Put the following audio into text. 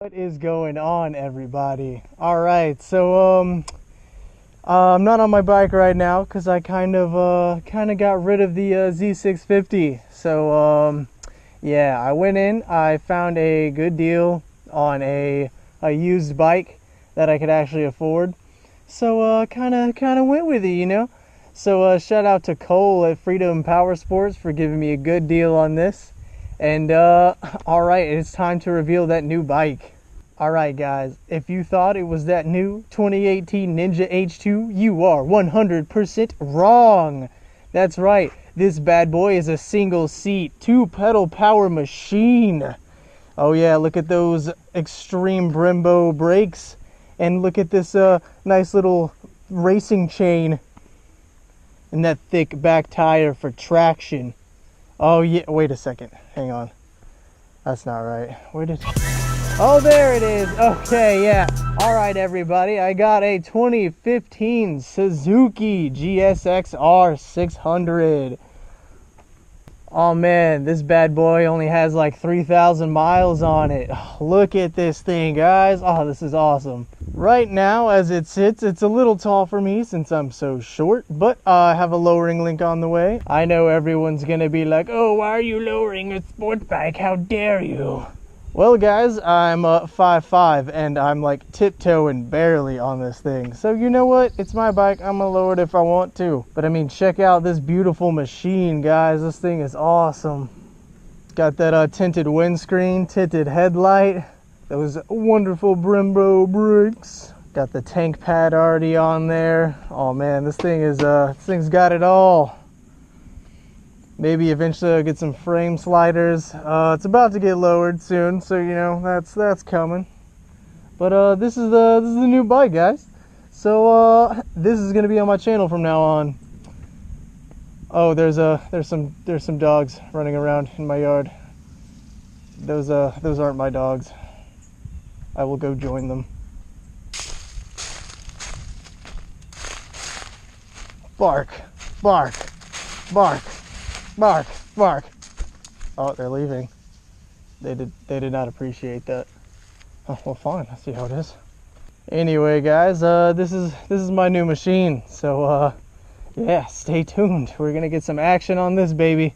What is going on, everybody? All right, so I'm not on my bike right now because I kind of got rid of the Z650. So yeah, I went in, I found a good deal on a used bike that I could actually afford. So kind of went with it, you know. So shout out to Cole at Freedom Power Sports for giving me a good deal on this. And all right, it's time to reveal that new bike. All right, guys, if you thought it was that new 2018 Ninja H2, you are 100% wrong. That's right, this bad boy is a single seat, 2-pedal power machine. Oh yeah, look at those extreme Brembo brakes. And look at this nice little racing chain. And that thick back tire for traction. Oh yeah, wait a second, hang on. That's not right. Where did... Oh, there it is. Okay, yeah. All right, everybody. I got a 2015 Suzuki GSX-R 600. Oh, man. This bad boy only has like 3,000 miles on it. Look at this thing, guys. Oh, this is awesome. Right now, as it sits, it's a little tall for me since I'm so short, but I have a lowering link on the way. I know everyone's going to be like, oh, why are you lowering a sport bike? How dare you? Well, guys, I'm 5'5", and I'm like tiptoeing barely on this thing. So you know what? It's my bike. I'm gonna lower it if I want to. But I mean, check out this beautiful machine, guys. This thing is awesome. Got that tinted windscreen, tinted headlight. Those wonderful Brembo brakes. Got the tank pad already on there. Oh man, this thing's got it all. Maybe eventually I'll get some frame sliders. It's about to get lowered soon, so you know that's coming. But this is the new bike, guys. So this is gonna be on my channel from now on. Oh, there's some dogs running around in my yard. Those aren't my dogs. I will go join them. Bark, bark, bark. Bark, bark. Oh, they're leaving. They did not appreciate that. Oh, well, fine. Let's see how it is. Anyway, guys, this is my new machine. So, yeah, stay tuned. We're gonna get some action on this baby.